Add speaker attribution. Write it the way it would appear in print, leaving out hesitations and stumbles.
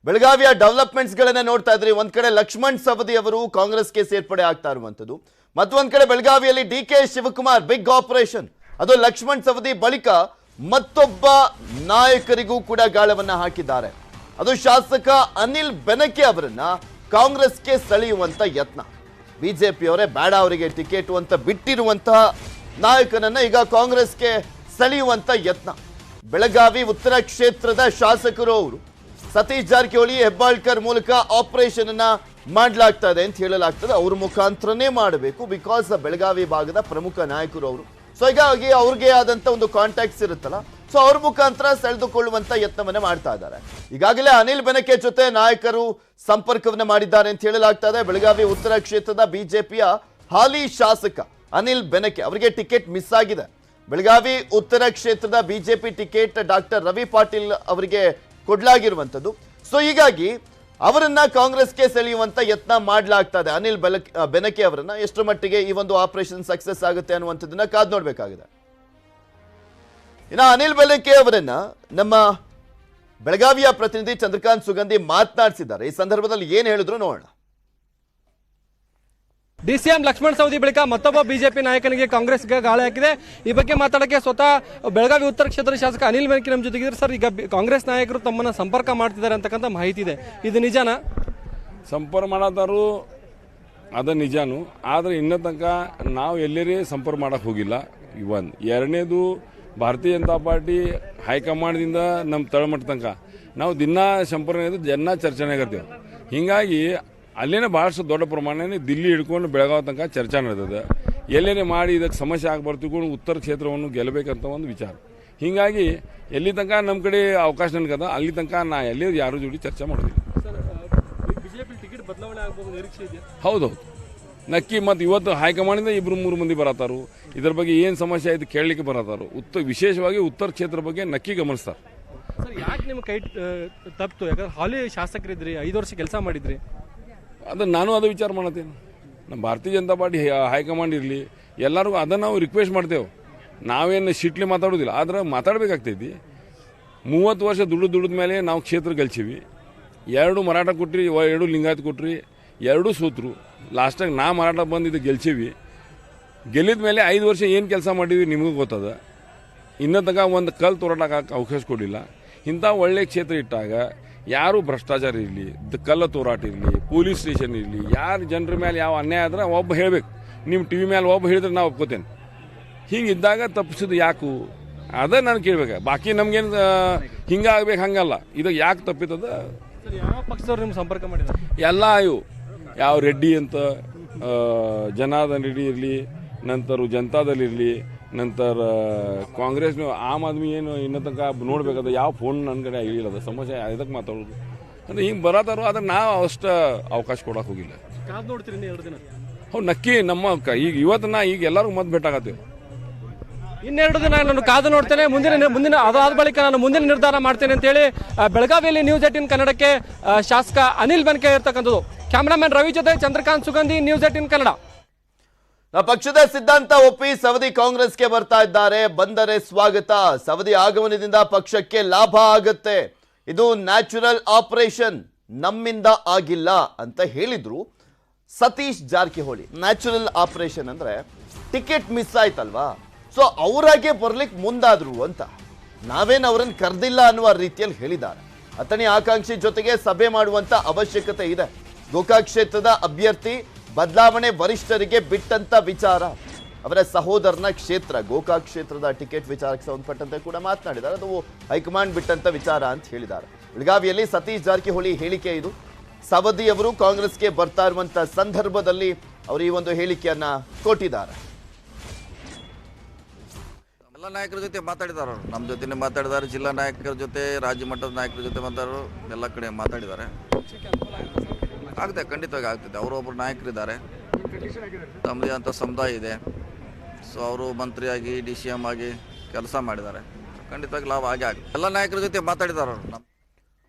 Speaker 1: ಬೆಳಗಾವಿಯ ಡೆವಲಪ್ಮೆಂಟ್ಸ್ ಗಳನ್ನ ನೋಡ್ತಾ ಇದ್ರಿ. ಒಂದ್ ಕಡೆ ಲಕ್ಷ್ಮಣ್ ಸವದಿ ಅವರು ಕಾಂಗ್ರೆಸ್ಗೆ ಸೇರ್ಪಡೆ ಆಗ್ತಾ ಇರುವಂತದ್ದು, ಮತ್ತೊಂದ್ ಕಡೆ ಬೆಳಗಾವಿಯಲ್ಲಿ ಡಿ.ಕೆ. Shivakumar big operation. ಅದು ಲಕ್ಷ್ಮಣ್ ಸವದಿ ಬಳಿಕ ಮತ್ತೊಬ್ಬ ನಾಯಕರಿಗೂ ಕೂಡ ಗಾಳವನ್ನ ಹಾಕಿದ್ದಾರೆ. ಅದು ಶಾಸಕ ಅನಿಲ್ ಬೆನಕೆ ಅವರನ್ನ ಕಾಂಗ್ರೆಸ್ಗೆ ಸೆಳೆಯುವಂತ ಯತ್ನ. ಬಿಜೆಪಿಯವರೇ ಬೇಡ ಅವರಿಗೆ ಟಿಕೆಟ್ ಅಂತ ಬಿಟ್ಟಿರುವಂತಹ ನಾಯಕನನ್ನ ಈಗ ಕಾಂಗ್ರೆಸ್ಗೆ ಸೆಳೆಯುವಂತ ಯತ್ನ. ಬೆಳಗಾವಿ ಉತ್ತರ ಕ್ಷೇತ್ರದ ಶಾಸಕರು ಅವರು ಸತೀಶ್ ಜಾರಕಿಹೊಳಿ ಹೆಬ್ಬಾಳ್ಕರ್ ಮೂಲಕ ಆಪರೇಷನ್ ಅನ್ನ ಮಾಡಲಾಗ್ತಾ ಇದೆ ಅಂತ ಹೇಳಲಾಗ್ತದೆ. ಅವ್ರ ಮುಖಾಂತರನೇ ಮಾಡಬೇಕು, ಬಿಕಾಸ್ ಬೆಳಗಾವಿ ಭಾಗದ ಪ್ರಮುಖ ನಾಯಕರು ಅವರು. ಸೊ ಹೀಗಾಗಿ ಅವ್ರಿಗೆ ಆದಂತ ಒಂದು ಕಾಂಟ್ಯಾಕ್ಟ್ಸ್ ಇರುತ್ತಲ್ಲ, ಸೊ ಅವ್ರ ಮುಖಾಂತರ ಸೆಳೆದುಕೊಳ್ಳುವಂತ ಯತ್ನವನ್ನ ಮಾಡ್ತಾ ಇದ್ದಾರೆ. ಈಗಾಗಲೇ ಅನಿಲ್ ಬೆನಕೆ ಜೊತೆ ನಾಯಕರು ಸಂಪರ್ಕವನ್ನ ಮಾಡಿದ್ದಾರೆ ಅಂತ ಹೇಳಲಾಗ್ತಾ ಇದೆ. ಬೆಳಗಾವಿ ಉತ್ತರ ಕ್ಷೇತ್ರದ ಬಿಜೆಪಿಯ ಹಾಲಿ ಶಾಸಕ ಅನಿಲ್ ಬೆನಕೆ ಅವರಿಗೆ ಟಿಕೆಟ್ ಮಿಸ್ ಆಗಿದೆ. ಬೆಳಗಾವಿ ಉತ್ತರ ಕ್ಷೇತ್ರದ BJP ticket doctor Ravi Patil ಅವರಿಗೆ ಕೊಡಲಾಗಿರುವಂತದ್ದು. ಸೊ ಹೀಗಾಗಿ ಅವರನ್ನ ಕಾಂಗ್ರೆಸ್ಗೆ ಸೆಳೆಯುವಂತ ಯತ್ನ ಮಾಡಲಾಗ್ತಾ ಇದೆ. ಅನಿಲ್ ಬೆನಕೆ ಅವರನ್ನ ಎಷ್ಟರ ಮಟ್ಟಿಗೆ ಈ ಒಂದು ಆಪರೇಷನ್ ಸಕ್ಸಸ್ ಆಗುತ್ತೆ ಅನ್ನುವಂಥದ್ದನ್ನ ಕಾದ್ ನೋಡ್ಬೇಕಾಗಿದೆ. ಇನ್ನು ಅನಿಲ್ ಬೆನಕೆ ಅವರನ್ನ ನಮ್ಮ ಬೆಳಗಾವಿಯ ಪ್ರತಿನಿಧಿ ಚಂದ್ರಕಾಂತ್ ಸುಗಂಧಿ ಮಾತನಾಡಿಸಿದ್ದಾರೆ. ಈ ಸಂದರ್ಭದಲ್ಲಿ ಏನ್ ಹೇಳಿದ್ರು ನೋಡೋಣ.
Speaker 2: ಡಿಸಿಎಂ ಲಕ್ಷ್ಮಣ್ ಸವದಿ ಬಳಿಕ ಮತ್ತೊಬ್ಬ ಬಿಜೆಪಿ ನಾಯಕನಿಗೆ ಕಾಂಗ್ರೆಸ್ಗೆ ಗಾಳಿ ಹಾಕಿದೆ. ಈ ಬಗ್ಗೆ ಮಾತಾಡಕ್ಕೆ ಸ್ವತಃ ಬೆಳಗಾವಿ ಉತ್ತರ ಕ್ಷೇತ್ರದ ಶಾಸಕ ಅನಿಲ್ ಬೆನಕೆ ನಮ್ಮ ಜೊತೆಗಿದ್ದಾರೆ. ಸರ್, ಈಗ ಕಾಂಗ್ರೆಸ್ ನಾಯಕರು ತಮ್ಮನ್ನ ಸಂಪರ್ಕ ಮಾಡ್ತಿದ್ದಾರೆ ಅಂತಕ್ಕಂಥ ಮಾಹಿತಿ ಇದೆ, ಇದು ನಿಜಾನಾ?
Speaker 3: ಸಂಪರ್ಕ ಮಾಡತ್ತಾರು, ಅದು ನಿಜಾನು. ಆದರೆ ಇನ್ನೂ ತನಕ ನಾವು ಎಲ್ಲರೇ ಸಂಪರ್ಕ ಮಾಡಕ್ಕೆ ಹೋಗಿಲ್ಲ. ಒಂದು ಎರಡನೇದು, ಭಾರತೀಯ ಜನತಾ ಪಾರ್ಟಿ ಹೈಕಮಾಂಡ್ದಿಂದ ನಮ್ಮ ತಳಮಟ್ಟ ತನಕ ನಾವು ದಿನಾ ಸಂಪರ್ಕ ಜನ ಚರ್ಚೆನಾಗಿರ್ತೇವೆ. ಹೀಗಾಗಿ ಅಲ್ಲೇನೇ ಭಾಳಷ್ಟು ದೊಡ್ಡ ಪ್ರಮಾಣನೇ ದಿಲ್ಲಿ ಹಿಡ್ಕೊಂಡು ಬೆಳಗಾವಿ ತನಕ ಚರ್ಚೆ ನಡೆದಿದೆ. ಎಲ್ಲೇನೇ ಮಾಡಿ ಇದಕ್ಕೆ ಸಮಸ್ಯೆ ಆಗಬರ್ತಿಕೊಂಡು ಉತ್ತರ ಕ್ಷೇತ್ರವನ್ನು ಗೆಲ್ಲಬೇಕಂತ ಒಂದು ವಿಚಾರ. ಹೀಗಾಗಿ ಎಲ್ಲಿ ತನಕ ನಮ್ಮ ಕಡೆ ಅವಕಾಶ ನನಗದ ಅಲ್ಲಿ ತನಕ ನಾ ಎಲ್ಲಿ ಯಾರು ಜೋಡಿ ಚರ್ಚೆ ಮಾಡೋದಿಲ್ಲ. ಹೌದೌದು, ನಕ್ಕಿ. ಮತ್ತು ಇವತ್ತು ಹೈಕಮಾಂಡಿಂದ 2-3 ಮಂದಿ ಬರತ್ತಾರು. ಇದ್ರ ಬಗ್ಗೆ ಏನು ಸಮಸ್ಯೆ ಆಯ್ತು ಕೇಳಲಿಕ್ಕೆ ಬರತ್ತಾರು. ವಿಶೇಷವಾಗಿ ಉತ್ತರ ಕ್ಷೇತ್ರ ಬಗ್ಗೆ ನಕ್ಕಿ ಗಮನಿಸ್ತಾರೆ.
Speaker 2: ಸರ್, ಯಾಕೆ ನಿಮ್ಮ ಕೈ ತಪ್ಪಿತು? ಯಾಕಂದ್ರೆ ಹಾಲಿ ಶಾಸಕರಿದ್ರಿ, 5 ವರ್ಷ ಕೆಲಸ ಮಾಡಿದ್ರಿ.
Speaker 3: ನಾನು ವಿಚಾರ ಮಾಡತ್ತೇನೆ. ನಮ್ಮ ಭಾರತೀಯ ಜನತಾ ಪಾರ್ಟಿ ಹೈಕಮಾಂಡ್ ಇರಲಿ, ಎಲ್ಲರಿಗೂ ಅದನ್ನು ನಾವು ರಿಕ್ವೆಸ್ಟ್ ಮಾಡ್ತೇವೆ. ನಾವೇನು ಶಿಟ್ಲಿ ಮಾತಾಡೋದಿಲ್ಲ, ಆದ್ರೆ ಮಾತಾಡಬೇಕಾಗ್ತೈತಿ. 30 ವರ್ಷ ದುಡಿದ ಮೇಲೆ ನಾವು ಕ್ಷೇತ್ರ ಗೆಲ್ಸೀವಿ. 2 ಮರಾಠ ಕೊಟ್ರಿ, 2 ಲಿಂಗಾಯತ್ ಕೊಟ್ರಿ, 2 ಸೋತ್ರು. ಲಾಸ್ಟಾಗಿ ನಾ ಮರಾಠ ಬಂದಿದ್ದು ಗೆಲ್ಸೀವಿ. ಗೆಲ್ಲಿದ ಮೇಲೆ 5 ವರ್ಷ ಏನು ಕೆಲಸ ಮಾಡಿದ್ವಿ ನಿಮಗೂ ಗೊತ್ತದ. ಇನ್ನೂ ತನಕ ಒಂದು ಕಲ್ ತೋರಾಟಕ್ಕೆ ಅವಕಾಶ ಕೊಡಲಿಲ್ಲ. ಇಂಥ ಒಳ್ಳೆಯ ಕ್ಷೇತ್ರ ಇಟ್ಟಾಗ ಯಾರು ಭ್ರಷ್ಟಾಚಾರ ಇರಲಿ, ಕಲ್ಲ ತೋರಾಟ ಇರಲಿ, ಪೊಲೀಸ್ ಸ್ಟೇಷನ್ ಇರಲಿ, ಯಾರು ಜನರ ಮೇಲೆ ಯಾವ ಅನ್ಯಾಯ ಆದ್ರೆ ಒಬ್ಬ ಹೇಳಬೇಕು. ನಿಮ್ಮ ಟಿವಿ ಮೇಲೆ ಒಬ್ಬ ಹೇಳಿದ್ರೆ ನಾವು ಒಪ್ಕೋತೇನೆ. ಹಿಂಗಿದ್ದಾಗ ತಪ್ಪಿಸೋದು ಯಾಕು ಅದ ನಾನು ಕೇಳ್ಬೇಕು. ಬಾಕಿ ನಮ್ಗೇನು ಹಿಂಗಾಗ್ಬೇಕು ಹಂಗಲ್ಲ. ಇದು ಯಾಕೆ ತಪ್ಪಿತದ?
Speaker 2: ಯಾವ ಪಕ್ಷದವ್ರು ನಿಮ್ಮ ಸಂಪರ್ಕ ಮಾಡಿದ್ದಾರೆ?
Speaker 3: ಎಲ್ಲ ಇವು ಯಾವ ರೆಡ್ಡಿ ಅಂತ, ಜನಾರ್ದನ್ ರೆಡ್ಡಿ ಇರಲಿ, ನಂತರ ಜನತಾದಲ್ಲಿರಲಿ, ನಂತರ ಕಾಂಗ್ರೆಸ್, ಆಮ್ ಆದ್ಮಿ ಏನು ಇನ್ನೂ ತನಕ ನೋಡ್ಬೇಕಾದ ಯಾವ ಫೋನ್ ನನ್ನ ಕಡೆ ಇಳಿಲ್ಲದ ಸಮಸ್ಯೆ ಇದಕ್ಕೆ ಮಾತಾಡೋದು ಅಂದರೆ ಹಿಂಗೆ ಬರತ್ತಾರೋ. ಆದ್ರೆ ನಾವು ಅಷ್ಟು ಅವಕಾಶ ಕೊಡೋಕೆ ಹೋಗಿಲ್ಲ.
Speaker 2: ಕಾದು ನೋಡ್ತೀರಿ 2 ದಿನ?
Speaker 3: ಹೌದು, ನಕ್ಕಿ. ನಮ್ಮ ಈಗ ಇವತ್ತು ಈಗ ಎಲ್ಲರಿಗೂ ಮತ್ತೆ ಭೇಟಾಗತ್ತೇವೆ.
Speaker 2: 2 ದಿನ ನಾನು ಕಾದು ನೋಡ್ತೇನೆ. ಮುಂದಿನ ಅದಾದ ಬಳಿಕ ನಾನು ಮುಂದಿನ ನಿರ್ಧಾರ ಮಾಡ್ತೇನೆ ಅಂತೇಳಿ ಬೆಳಗಾವಿಯಲ್ಲಿ ನ್ಯೂಸ್ 18 ಕನ್ನಡಕ್ಕೆ ಶಾಸಕ ಅನಿಲ್ ಬೆನಕೆ ಇರ್ತಕ್ಕಂಥದ್ದು. ಕ್ಯಾಮರಾಮನ್ ರವಿ ಜೊತೆ ಚಂದ್ರಕಾಂತ್ ಸುಗಂಧಿ, ನ್ಯೂಸ್ 18 ಕನ್ನಡ.
Speaker 1: ಪಕ್ಷದ ಸಿದ್ಧಾಂತ ಒಪ್ಪಿ ಸವದಿ ಕಾಂಗ್ರೆಸ್ಗೆ ಬರ್ತಾ ಇದ್ದಾರೆ. ಬಂದರೆ ಸ್ವಾಗತ. ಸವದಿ ಆಗಮನದಿಂದ ಪಕ್ಷಕ್ಕೆ ಲಾಭ ಆಗುತ್ತೆ. ಇದು ನ್ಯಾಚುರಲ್ ಆಪರೇಷನ್, ನಮ್ಮಿಂದ ಆಗಿಲ್ಲ ಅಂತ ಹೇಳಿದ್ರು ಸತೀಶ್ ಜಾರಕಿಹೊಳಿ. ನ್ಯಾಚುರಲ್ ಆಪರೇಷನ್ ಅಂದ್ರೆ ಟಿಕೆಟ್ ಮಿಸ್ ಆಯ್ತಲ್ವಾ, ಸೊ ಅವರಾಗೆ ಬರ್ಲಿಕ್ಕೆ ಮುಂದಾದ್ರು ಅಂತ. ನಾವೇನು ಅವರನ್ನು ಕರೆದಿಲ್ಲ ಅನ್ನುವ ರೀತಿಯಲ್ಲಿ ಹೇಳಿದ್ದಾರೆ. ಅಥಣಿ ಆಕಾಂಕ್ಷಿ ಜೊತೆಗೆ ಸಭೆ ಮಾಡುವಂತ ಅವಶ್ಯಕತೆ ಇದೆ. ಗೋಕಾಕ್ ಕ್ಷೇತ್ರದ ಅಭ್ಯರ್ಥಿ ಬದಲಾವಣೆ ವರಿಷ್ಠರಿಗೆ ಬಿಟ್ಟಂತ ವಿಚಾರ. ಅವರ ಸಹೋದರನ ಕ್ಷೇತ್ರ ಗೋಕಾಕ್ ಕ್ಷೇತ್ರದ ಟಿಕೆಟ್ ವಿಚಾರಕ್ಕೆ ಸಂಬಂಧಪಟ್ಟಂತೆ ಕೂಡ ಮಾತನಾಡಿದ್ದಾರೆ. ಅದು ಹೈಕಮಾಂಡ್ ಬಿಟ್ಟಂತ ವಿಚಾರ ಅಂತ ಹೇಳಿದ್ದಾರೆ. ಬೆಳಗಾವಿಯಲ್ಲಿ ಸತೀಶ್ ಜಾರಕಿಹೊಳಿ ಹೇಳಿಕೆ ಇದು. ಸವದಿ ಅವರು ಕಾಂಗ್ರೆಸ್ಗೆ ಬರ್ತಾ ಇರುವಂತ ಸಂದರ್ಭದಲ್ಲಿ ಅವರು ಈ ಒಂದು ಹೇಳಿಕೆಯನ್ನ ಕೊಟ್ಟಿದ್ದಾರೆ.
Speaker 4: ಎಲ್ಲ ನಾಯಕರ ಜೊತೆ ಮಾತಾಡಿದಾರ, ನಮ್ಮ ಜೊತೆ ಮಾತಾಡಿದ್ದಾರೆ. ಜಿಲ್ಲಾ ನಾಯಕರ ಜೊತೆ, ರಾಜ್ಯ ಮಟ್ಟದ ನಾಯಕರ ಜೊತೆ ಮಾತಾಡೋರು, ಎಲ್ಲ ಕಡೆ ಮಾತಾಡಿದ್ದಾರೆ. ಆಗ್ತದೆ, ಖಂಡಿತವಾಗಿ ಆಗ್ತದೆ. ಅವರೊಬ್ಬರು ನಾಯಕರಿದ್ದಾರೆ, ತಮ್ಮದೇ ಅಂತ ಸಮುದಾಯ ಇದೆ. ಸೊ ಅವರು ಮಂತ್ರಿಯಾಗಿ, DCM ಆಗಿ ಕೆಲಸ ಮಾಡಿದ್ದಾರೆ. ಖಂಡಿತವಾಗಿ ಲಾಭ ಆಗೇ ಆಗುತ್ತೆ. ಎಲ್ಲ ನಾಯಕರ ಜೊತೆ ಮಾತಾಡಿದಾರ.